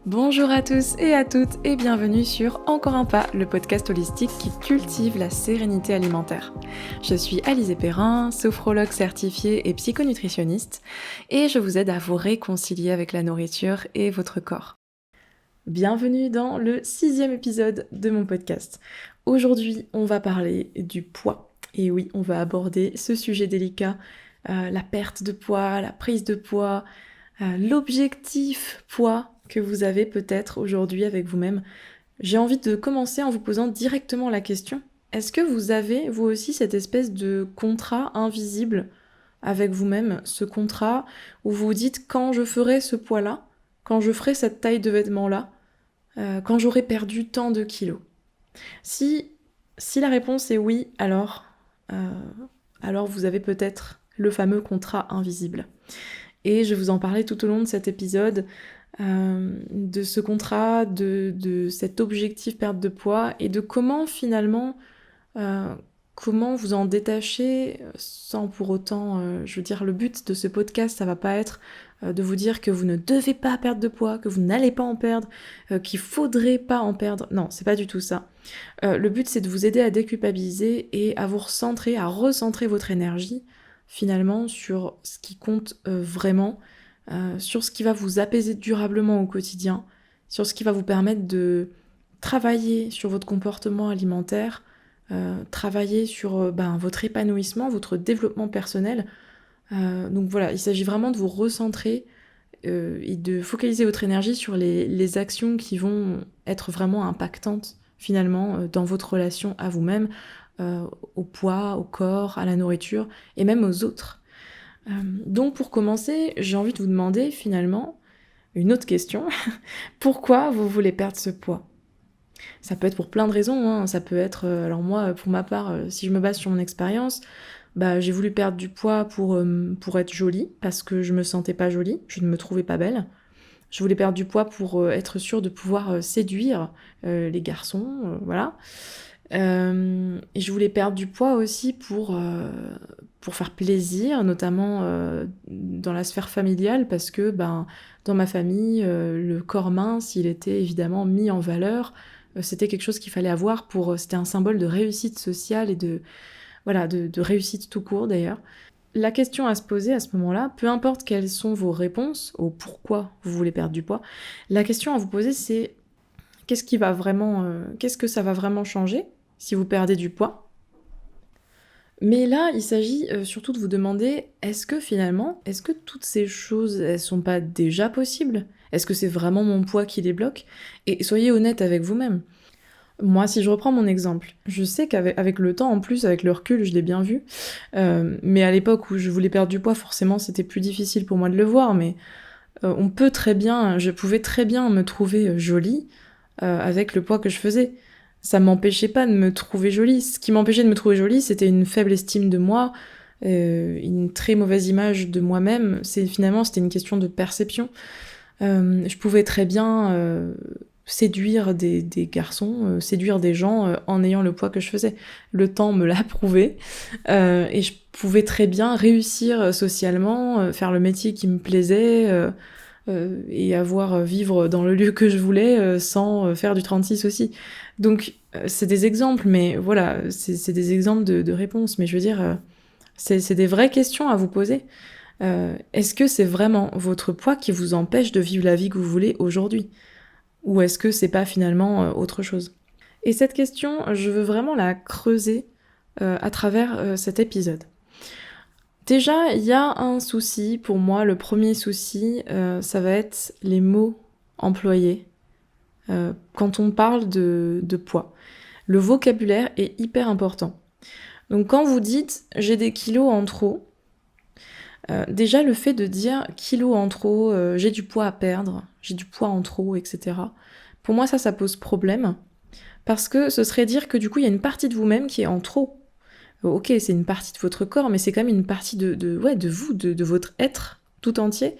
Bonjour à tous et à toutes et bienvenue sur Encore un pas, le podcast holistique qui cultive la sérénité alimentaire. Je suis Alizée Perrin, sophrologue certifiée et psychonutritionniste et je vous aide à vous réconcilier avec la nourriture et votre corps. Bienvenue dans le 6e épisode de mon podcast. Aujourd'hui, on va parler du poids. Et oui, on va aborder ce sujet délicat, la perte de poids, la prise de poids, l'objectif poids que vous avez peut-être aujourd'hui avec vous-même. J'ai envie de commencer en vous posant directement la question. Est-ce que vous avez, vous aussi, cette espèce de contrat invisible avec vous-même, ce contrat où vous vous dites quand je ferai ce poids-là, quand je ferai cette taille de vêtements-là, quand j'aurai perdu tant de kilos? Si la réponse est oui, alors vous avez peut-être le fameux contrat invisible. Et je vais vous en parler tout au long de cet épisode, de ce contrat, de cet objectif perte de poids et de comment finalement, comment vous en détacher sans pour autant, je veux dire, le but de ce podcast, ça va pas être de vous dire que vous ne devez pas perdre de poids, que vous n'allez pas en perdre, qu'il faudrait pas en perdre. Non, c'est pas du tout ça. Le but, c'est de vous aider à déculpabiliser et à vous recentrer, à recentrer votre énergie finalement sur ce qui compte vraiment, sur ce qui va vous apaiser durablement au quotidien, sur ce qui va vous permettre de travailler sur votre comportement alimentaire, travailler sur votre épanouissement, votre développement personnel. Donc voilà, il s'agit vraiment de vous recentrer et de focaliser votre énergie sur les actions qui vont être vraiment impactantes finalement dans votre relation à vous-même, au poids, au corps, à la nourriture et même aux autres. Donc pour commencer, j'ai envie de vous demander finalement une autre question. Pourquoi vous voulez perdre ce poids ? Ça peut être pour plein de raisons, hein. Ça peut être, alors moi pour ma part, si je me base sur mon expérience, j'ai voulu perdre du poids pour être jolie, parce que je me sentais pas jolie, je ne me trouvais pas belle. Je voulais perdre du poids pour être sûre de pouvoir séduire les garçons, voilà. Et je voulais perdre du poids aussi pour faire plaisir, notamment dans la sphère familiale, parce que dans ma famille, le corps mince, il était évidemment mis en valeur. C'était quelque chose qu'il fallait avoir c'était un symbole de réussite sociale et de réussite tout court d'ailleurs. La question à se poser à ce moment-là, peu importe quelles sont vos réponses au pourquoi vous voulez perdre du poids, la question à vous poser c'est qu'est-ce que ça va vraiment changer si vous perdez du poids? Mais là, il s'agit surtout de vous demander, est-ce que toutes ces choses, elles sont pas déjà possibles? Est-ce que c'est vraiment mon poids qui les bloque? Et soyez honnête avec vous-même. Moi, si je reprends mon exemple, je sais qu'avec le temps, en plus, avec le recul, je l'ai bien vu, mais à l'époque où je voulais perdre du poids, forcément, c'était plus difficile pour moi de le voir, mais je pouvais très bien me trouver jolie avec le poids que je faisais. Ça m'empêchait pas de me trouver jolie. Ce qui m'empêchait de me trouver jolie, c'était une faible estime de moi, une très mauvaise image de moi-même. C'était une question de perception. Je pouvais très bien séduire des garçons, séduire des gens en ayant le poids que je faisais. Le temps me l'a prouvé. Et je pouvais très bien réussir socialement, faire le métier qui me plaisait, et vivre dans le lieu que je voulais sans faire du 36 aussi. Donc c'est des exemples, mais voilà, c'est des exemples de réponses. Mais je veux dire, c'est des vraies questions à vous poser. Est-ce que c'est vraiment votre poids qui vous empêche de vivre la vie que vous voulez aujourd'hui ? Ou est-ce que c'est pas finalement autre chose ? Et cette question, je veux vraiment la creuser à travers cet épisode. Déjà, il y a un souci, pour moi, le premier souci, ça va être les mots employés quand on parle de poids. Le vocabulaire est hyper important. Donc quand vous dites « j'ai des kilos en trop », déjà le fait de dire « kilos en trop »,« j'ai du poids à perdre »,« j'ai du poids en trop », etc. Pour moi, ça pose problème, parce que ce serait dire que du coup, il y a une partie de vous-même qui est en trop. Ok, c'est une partie de votre corps, mais c'est quand même une partie de vous, de votre être tout entier.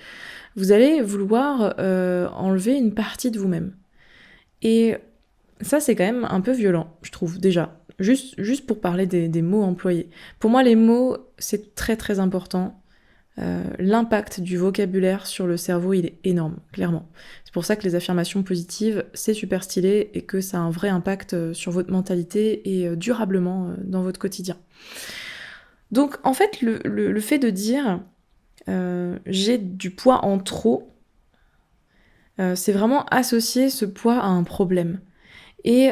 Vous allez vouloir enlever une partie de vous-même. Et ça, c'est quand même un peu violent, je trouve, déjà. Juste pour parler des mots employés. Pour moi, les mots, c'est très très important. l'impact du vocabulaire sur le cerveau, il est énorme, clairement. C'est pour ça que les affirmations positives, c'est super stylé et que ça a un vrai impact sur votre mentalité et durablement dans votre quotidien. Donc en fait, le fait de dire j'ai du poids en trop, c'est vraiment associer ce poids à un problème. Et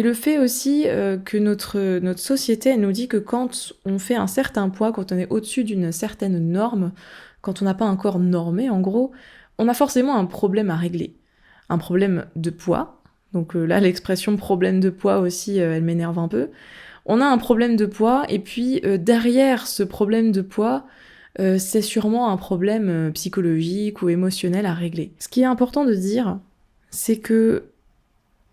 le fait aussi que notre société, elle nous dit que quand on fait un certain poids, quand on est au-dessus d'une certaine norme, quand on n'a pas un corps normé, en gros, on a forcément un problème à régler. Un problème de poids. Donc là, l'expression problème de poids aussi, elle m'énerve un peu. On a un problème de poids, et puis derrière ce problème de poids, c'est sûrement un problème psychologique ou émotionnel à régler. Ce qui est important de dire, c'est que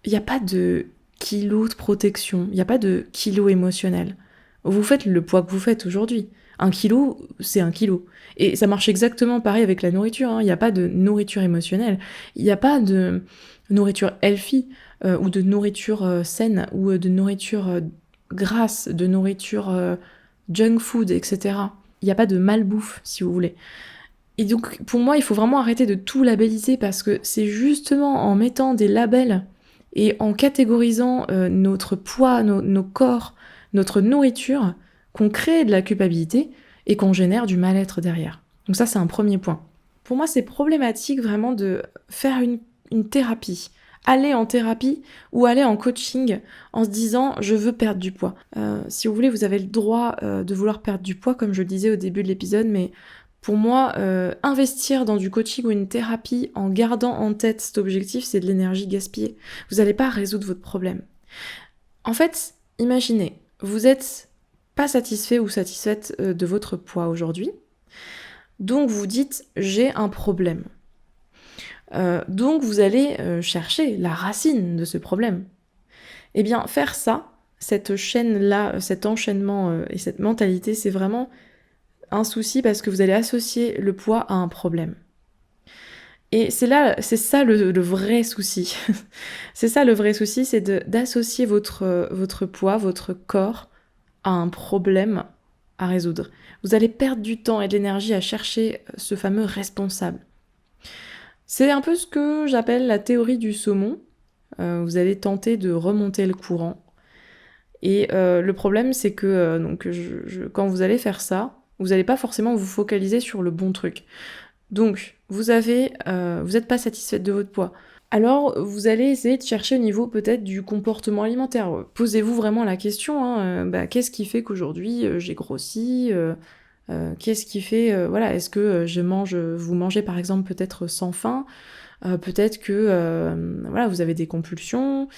il n'y a pas de kilo de protection, il n'y a pas de kilo émotionnel. Vous faites le poids que vous faites aujourd'hui. 1 kilo, c'est 1 kilo. Et ça marche exactement pareil avec la nourriture. Il n'y a pas de nourriture émotionnelle. Il n'y a pas de nourriture healthy, ou de nourriture saine, ou de nourriture grasse, de nourriture junk food, etc. Il n'y a pas de malbouffe, si vous voulez. Et donc, pour moi, il faut vraiment arrêter de tout labelliser, parce que c'est justement en mettant des labels et en catégorisant notre poids, nos corps, notre nourriture, qu'on crée de la culpabilité et qu'on génère du mal-être derrière. Donc ça, c'est un premier point. Pour moi, c'est problématique vraiment de faire une thérapie. Aller en thérapie ou aller en coaching en se disant « je veux perdre du poids ». Si vous voulez, vous avez le droit de vouloir perdre du poids, comme je le disais au début de l'épisode, mais pour moi, investir dans du coaching ou une thérapie en gardant en tête cet objectif, c'est de l'énergie gaspillée. Vous n'allez pas résoudre votre problème. En fait, imaginez, vous n'êtes pas satisfait ou satisfaite de votre poids aujourd'hui, donc vous dites « j'ai un problème ». Donc vous allez chercher la racine de ce problème. Eh bien, faire ça, cette chaîne-là, cet enchaînement et cette mentalité, c'est vraiment un souci, parce que vous allez associer le poids à un problème. Et c'est ça le vrai souci. C'est ça le vrai souci, c'est d'associer votre poids, votre corps à un problème à résoudre. Vous allez perdre du temps et de l'énergie à chercher ce fameux responsable. C'est un peu ce que j'appelle la théorie du saumon. Vous allez tenter de remonter le courant. Et le problème, c'est que quand vous allez faire ça, vous n'allez pas forcément vous focaliser sur le bon truc. Donc, vous n'êtes pas satisfaite de votre poids. Alors, vous allez essayer de chercher au niveau peut-être du comportement alimentaire. Posez-vous vraiment la question, qu'est-ce qui fait qu'aujourd'hui j'ai grossi qu'est-ce qui fait, est-ce que vous mangez par exemple peut-être sans faim, peut-être que vous avez des compulsions.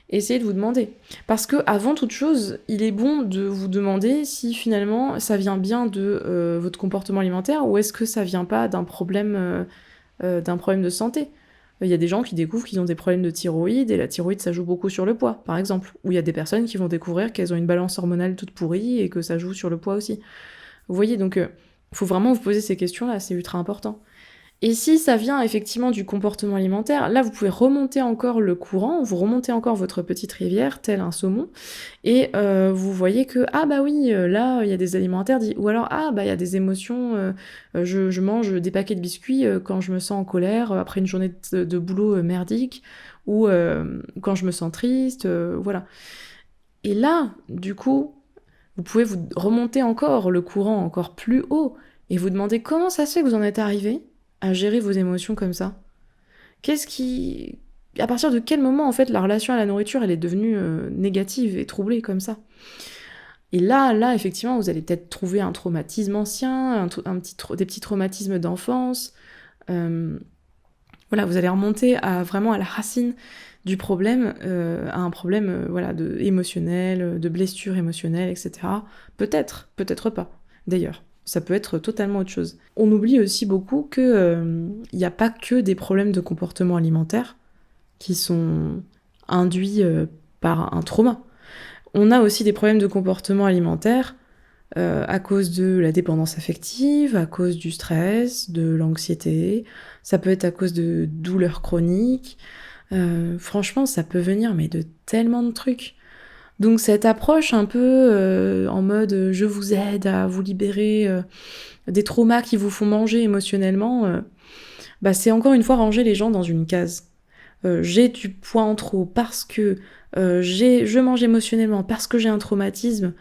Essayez de vous demander. Parce que avant toute chose, il est bon de vous demander si finalement ça vient bien de votre comportement alimentaire, ou est-ce que ça vient pas d'un problème de santé. Il y a des gens qui découvrent qu'ils ont des problèmes de thyroïde, et la thyroïde ça joue beaucoup sur le poids, par exemple. Ou il y a des personnes qui vont découvrir qu'elles ont une balance hormonale toute pourrie et que ça joue sur le poids aussi. Vous voyez, donc faut vraiment vous poser ces questions-là, c'est ultra important. Et si ça vient effectivement du comportement alimentaire, là vous pouvez remonter encore le courant, vous remontez encore votre petite rivière, tel un saumon, et vous voyez que, là il y a des aliments interdits, ou alors, il y a des émotions, je mange des paquets de biscuits quand je me sens en colère, après une journée de boulot merdique, ou quand je me sens triste, voilà. Et là, du coup, vous pouvez vous remonter encore le courant encore plus haut, et vous demander comment ça se fait que vous en êtes arrivé à gérer vos émotions comme ça. À partir de quel moment, en fait, la relation à la nourriture, elle est devenue négative et troublée comme ça? Et là, effectivement, vous allez peut-être trouver un traumatisme ancien, des petits traumatismes d'enfance. Vous allez remonter vraiment à la racine du problème, à un problème émotionnel, de blessure émotionnelle, etc. Peut-être pas, d'ailleurs. Ça peut être totalement autre chose. On oublie aussi beaucoup qu'il n'y a pas que des problèmes de comportement alimentaire qui sont induits par un trauma. On a aussi des problèmes de comportement alimentaire à cause de la dépendance affective, à cause du stress, de l'anxiété. Ça peut être à cause de douleurs chroniques. Franchement, ça peut venir de tellement de trucs. Donc cette approche un peu en mode je vous aide à vous libérer des traumas qui vous font manger émotionnellement, c'est encore une fois ranger les gens dans une case. J'ai du poids en trop parce que je mange émotionnellement, parce que j'ai un traumatisme,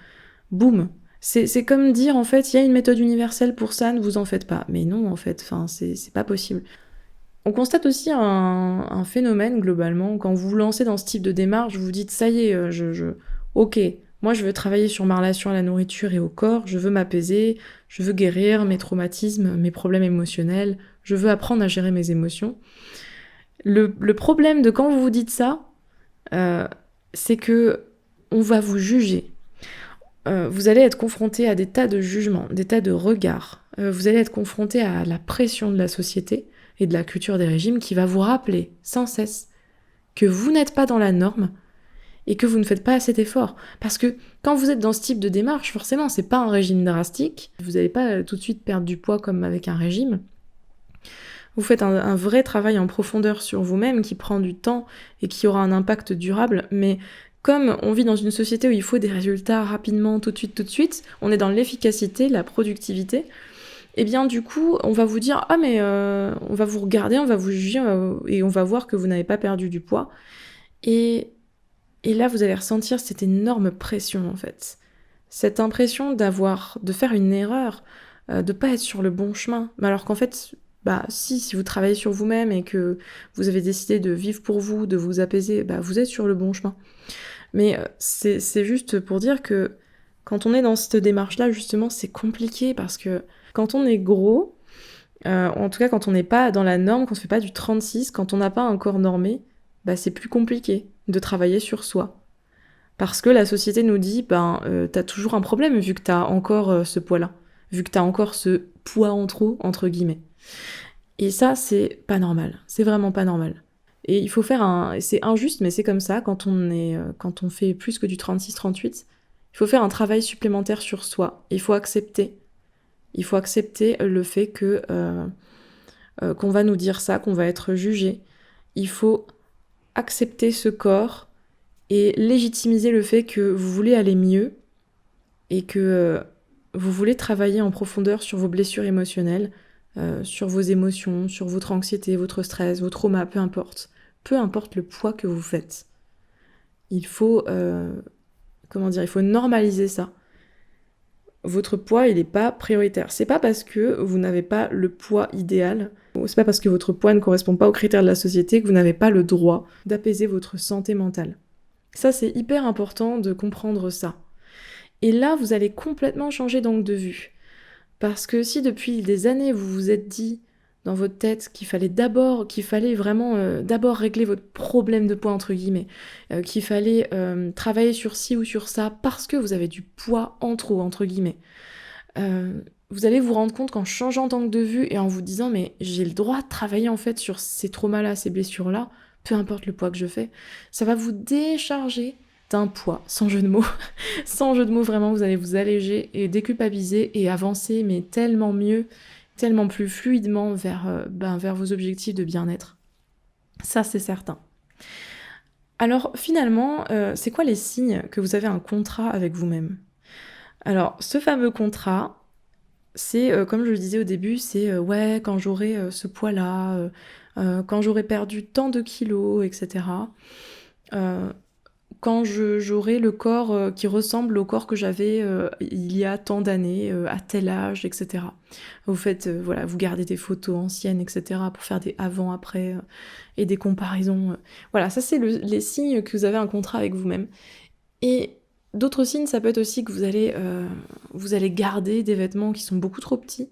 boum. C'est comme dire en fait, il y a une méthode universelle pour ça, ne vous en faites pas. Mais non, en fait, c'est pas possible. On constate aussi un phénomène globalement, quand vous vous lancez dans ce type de démarche, vous vous dites ça y est, ok, moi je veux travailler sur ma relation à la nourriture et au corps, je veux m'apaiser, je veux guérir mes traumatismes, mes problèmes émotionnels, je veux apprendre à gérer mes émotions. Le problème de quand vous vous dites ça, c'est que on va vous juger. Vous allez être confronté à des tas de jugements, des tas de regards. Vous allez être confronté à la pression de la société et de la culture des régimes qui va vous rappeler sans cesse que vous n'êtes pas dans la norme et que vous ne faites pas assez d'efforts. Parce que quand vous êtes dans ce type de démarche, forcément, c'est pas un régime drastique. Vous n'allez pas tout de suite perdre du poids comme avec un régime. Vous faites un vrai travail en profondeur sur vous-même qui prend du temps et qui aura un impact durable, mais comme on vit dans une société où il faut des résultats rapidement, tout de suite, on est dans l'efficacité, la productivité, et bien du coup, on va vous dire « Ah mais on va vous regarder, on va vous juger et on va voir que vous n'avez pas perdu du poids. » Et là, vous allez ressentir cette énorme pression en fait. Cette impression de faire une erreur, de pas être sur le bon chemin. Mais alors qu'en fait, si vous travaillez sur vous-même et que vous avez décidé de vivre pour vous, de vous apaiser, vous êtes sur le bon chemin. Mais c'est juste pour dire que quand on est dans cette démarche-là, justement, c'est compliqué parce que quand on est gros, en tout cas quand on n'est pas dans la norme, quand on ne fait pas du 36, quand on n'a pas un corps normé, c'est plus compliqué de travailler sur soi. Parce que la société nous dit, t'as toujours un problème vu que t'as encore ce poids-là, vu que t'as encore ce poids en trop, entre guillemets. Et ça, c'est pas normal, c'est vraiment pas normal. Et il faut c'est injuste, mais c'est comme ça, quand on fait plus que du 36-38, il faut faire un travail supplémentaire sur soi. Il faut accepter le fait qu'on va nous dire ça, qu'on va être jugé. Il faut accepter ce corps et légitimiser le fait que vous voulez aller mieux et que vous voulez travailler en profondeur sur vos blessures émotionnelles, sur vos émotions, sur votre anxiété, votre stress, vos traumas, peu importe. Peu importe le poids que vous faites. Il faut, il faut normaliser ça. Votre poids, il n'est pas prioritaire. C'est pas parce que vous n'avez pas le poids idéal, c'est pas parce que votre poids ne correspond pas aux critères de la société que vous n'avez pas le droit d'apaiser votre santé mentale. Ça, c'est hyper important de comprendre ça. Et là, vous allez complètement changer d'angle de vue. Parce que si depuis des années, vous vous êtes dit dans votre tête qu'il fallait vraiment d'abord régler votre problème de poids, entre guillemets, qu'il fallait travailler sur ci ou sur ça parce que vous avez du poids en trop, entre guillemets, vous allez vous rendre compte qu'en changeant d'angle de vue et en vous disant « mais j'ai le droit de travailler en fait sur ces traumas-là, ces blessures-là, peu importe le poids que je fais », ça va vous décharger d'un poids, sans jeu de mots. Sans jeu de mots, vraiment, vous allez vous alléger et déculpabiliser et avancer, mais tellement mieux, tellement plus fluidement vers vos objectifs de bien-être. Ça, c'est certain. Alors, finalement, c'est quoi les signes que vous avez un contrat avec vous-même ? Alors, ce fameux contrat, c'est, comme je le disais au début, c'est quand j'aurai ce poids-là, quand j'aurai perdu tant de kilos, etc. Quand j'aurai le corps qui ressemble au corps que j'avais il y a tant d'années, à tel âge, etc. Vous faites, vous gardez des photos anciennes, etc. pour faire des avant-après et des comparaisons. Voilà, ça c'est les signes que vous avez un contrat avec vous-même. Et d'autres signes, ça peut être aussi que vous allez garder des vêtements qui sont beaucoup trop petits,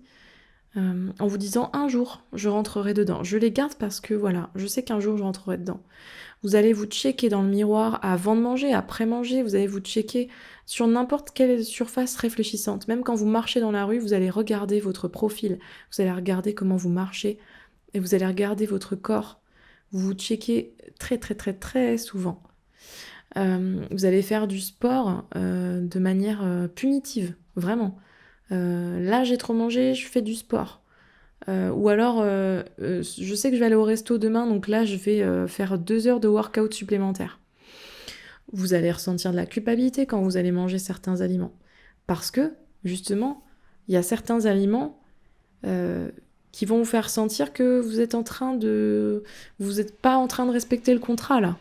en vous disant un jour je rentrerai dedans. Je les garde parce que je sais qu'un jour je rentrerai dedans. Vous allez vous checker dans le miroir avant de manger, après manger, vous allez vous checker sur n'importe quelle surface réfléchissante. Même quand vous marchez dans la rue, vous allez regarder votre profil, vous allez regarder comment vous marchez et vous allez regarder votre corps. Vous vous checkez très très très très souvent. Vous allez faire du sport de manière punitive, vraiment. Là j'ai trop mangé, je fais du sport. Ou alors, je sais que je vais aller au resto demain, donc là je vais faire 2 heures de workout supplémentaire. Vous allez ressentir de la culpabilité quand vous allez manger certains aliments. Parce que, justement, il y a certains aliments qui vont vous faire sentir que vous êtes vous n'êtes pas en train de respecter le contrat, là.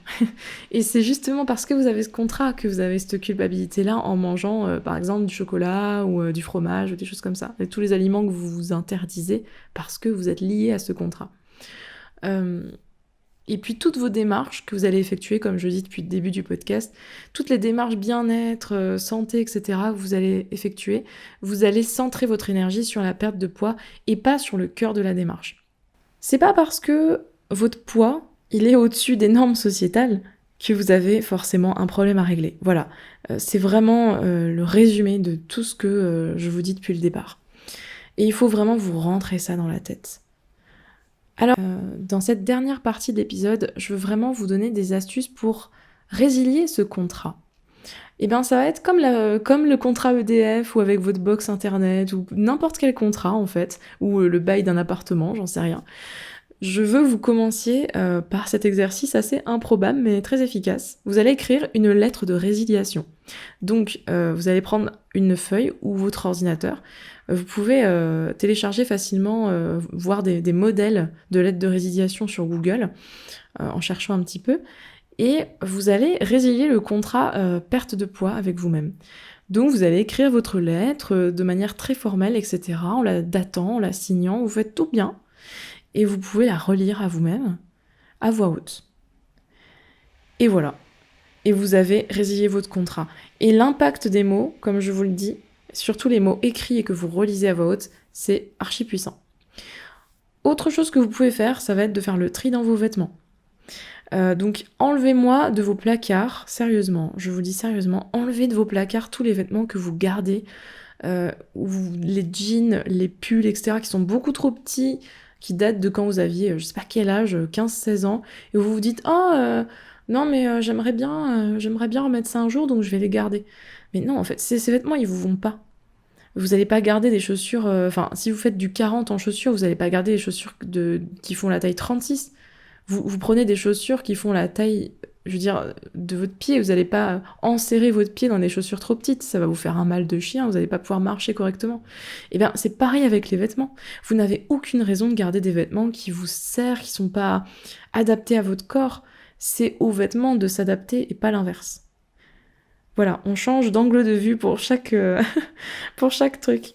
Et c'est justement parce que vous avez ce contrat que vous avez cette culpabilité-là en mangeant, par exemple, du chocolat ou du fromage ou des choses comme ça. Et tous les aliments que vous vous interdisez parce que vous êtes lié à ce contrat. Et puis toutes vos démarches que vous allez effectuer, comme je dis depuis le début du podcast, toutes les démarches bien-être, santé, etc. que vous allez effectuer, vous allez centrer votre énergie sur la perte de poids et pas sur le cœur de la démarche. C'est pas parce que votre poids, il est au-dessus des normes sociétales que vous avez forcément un problème à régler. Voilà, c'est vraiment le résumé de tout ce que je vous dis depuis le départ. Et il faut vraiment vous rentrer ça dans la tête. Alors, dans cette dernière partie de l'épisode, je veux vraiment vous donner des astuces pour résilier ce contrat. Et bien, ça va être comme le contrat EDF ou avec votre box internet ou n'importe quel contrat en fait, ou le bail d'un appartement, j'en sais rien. Je veux que vous commenciez par cet exercice assez improbable mais très efficace. Vous allez écrire une lettre de résiliation. Donc, vous allez prendre une feuille ou votre ordinateur. Vous pouvez télécharger facilement, voir des modèles de lettres de résiliation sur Google, en cherchant un petit peu. Et vous allez résilier le contrat perte de poids avec vous-même. Donc, vous allez écrire votre lettre de manière très formelle, etc., en la datant, en la signant. Vous faites tout bien. Et vous pouvez la relire à vous-même, à voix haute. Et voilà. Et vous avez résilié votre contrat. Et l'impact des mots, comme je vous le dis, surtout les mots écrits et que vous relisez à voix haute, c'est archi puissant. Autre chose que vous pouvez faire, ça va être de faire le tri dans vos vêtements. Donc enlevez-moi de vos placards, sérieusement, je vous dis sérieusement, enlevez de vos placards tous les vêtements que vous gardez, les jeans, les pulls, etc., qui sont beaucoup trop petits, qui datent de quand vous aviez, je sais pas quel âge, 15-16 ans, et vous vous dites « Oh, non mais j'aimerais bien remettre ça un jour, donc je vais les garder. » Mais non, en fait, ces vêtements, ils vous vont pas. Vous n'allez pas garder des chaussures... Enfin, si vous faites du 40 en chaussures, vous n'allez pas garder des chaussures qui font la taille 36. Vous prenez des chaussures qui font la taille, je veux dire, de votre pied. Vous n'allez pas enserrer votre pied dans des chaussures trop petites. Ça va vous faire un mal de chien, vous n'allez pas pouvoir marcher correctement. Et bien, c'est pareil avec les vêtements. Vous n'avez aucune raison de garder des vêtements qui vous serrent, qui sont pas adaptés à votre corps. C'est aux vêtements de s'adapter et pas l'inverse. Voilà, on change d'angle de vue pour chaque, pour chaque truc.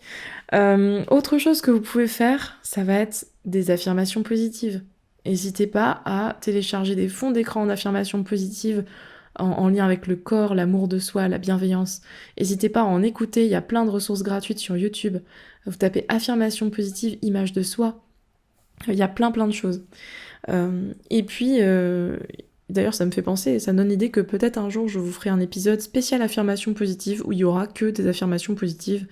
Autre chose que vous pouvez faire, ça va être des affirmations positives. N'hésitez pas à télécharger des fonds d'écran d'affirmations positives en lien avec le corps, l'amour de soi, la bienveillance. N'hésitez pas à en écouter, il y a plein de ressources gratuites sur YouTube. Vous tapez affirmations positives, image de soi. Il y a plein de choses. Et puis, d'ailleurs ça me fait penser, ça donne l'idée que peut-être un jour je vous ferai un épisode spécial affirmations positives où il y aura que des affirmations positives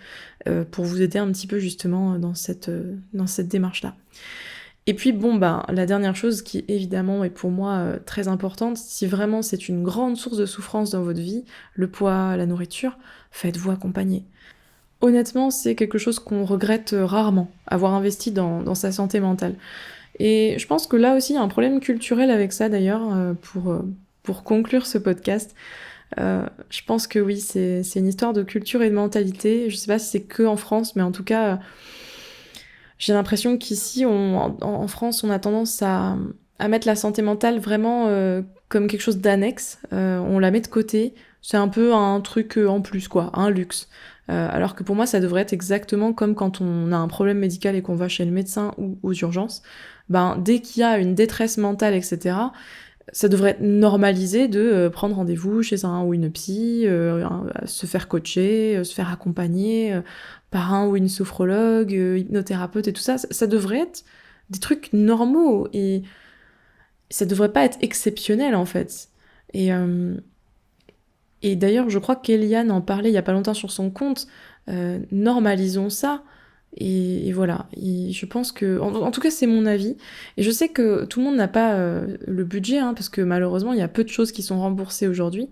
pour vous aider un petit peu justement dans cette démarche-là. Et puis la dernière chose qui évidemment est pour moi très importante, si vraiment c'est une grande source de souffrance dans votre vie, le poids, la nourriture, faites-vous accompagner. Honnêtement, c'est quelque chose qu'on regrette rarement, avoir investi dans sa santé mentale. Et je pense que là aussi, il y a un problème culturel avec ça d'ailleurs, pour conclure ce podcast. Je pense que oui, c'est une histoire de culture et de mentalité. Je sais pas si c'est que en France, mais en tout cas... j'ai l'impression qu'ici, en France, on a tendance à mettre la santé mentale vraiment comme quelque chose d'annexe. On la met de côté. C'est un peu un truc en plus, quoi, un luxe. Alors que pour moi, ça devrait être exactement comme quand on a un problème médical et qu'on va chez le médecin ou aux urgences. Dès qu'il y a une détresse mentale, etc., ça devrait être normalisé de prendre rendez-vous chez un ou une psy, se faire coacher, se faire accompagner par un ou une sophrologue, hypnothérapeute et tout ça. Ça devrait être des trucs normaux et ça devrait pas être exceptionnel en fait. Et d'ailleurs, je crois qu'Eliane en parlait il y a pas longtemps sur son compte. Normalisons ça. Et voilà, et je pense que... En tout cas, c'est mon avis. Et je sais que tout le monde n'a pas le budget, parce que malheureusement, il y a peu de choses qui sont remboursées aujourd'hui.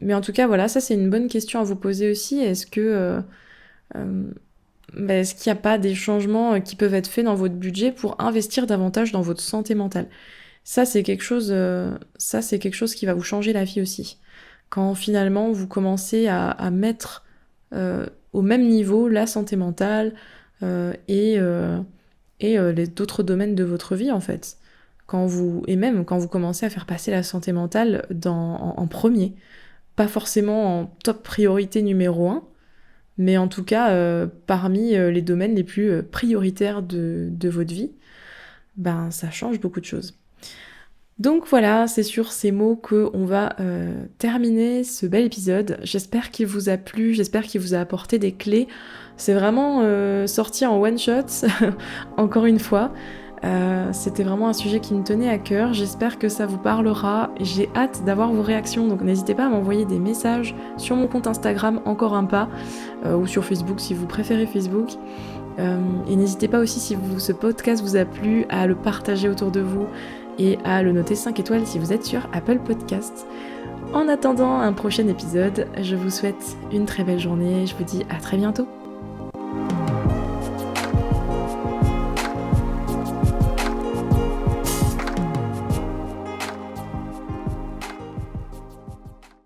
Mais en tout cas, voilà, ça, c'est une bonne question à vous poser aussi. Est-ce qu'il n'y a pas des changements qui peuvent être faits dans votre budget pour investir davantage dans votre santé mentale ? Ça, c'est quelque chose qui va vous changer la vie aussi. Quand finalement vous commencez à mettre au même niveau la santé mentale et les d'autres domaines de votre vie en fait. Et même quand vous commencez à faire passer la santé mentale en premier, pas forcément en top priorité numéro 1, mais en tout cas parmi les domaines les plus prioritaires de votre vie, ben ça change beaucoup de choses. Donc voilà, c'est sur ces mots qu'on va terminer ce bel épisode. J'espère qu'il vous a plu, j'espère qu'il vous a apporté des clés. C'est vraiment sorti en one shot, encore une fois. C'était vraiment un sujet qui me tenait à cœur. J'espère que ça vous parlera. J'ai hâte d'avoir vos réactions, donc n'hésitez pas à m'envoyer des messages sur mon compte Instagram Encore un pas ou sur Facebook si vous préférez Facebook. Et n'hésitez pas aussi si ce podcast vous a plu à le partager autour de vous et à le noter 5 étoiles si vous êtes sur Apple Podcasts. En attendant un prochain épisode, je vous souhaite une très belle journée. Je vous dis à très bientôt.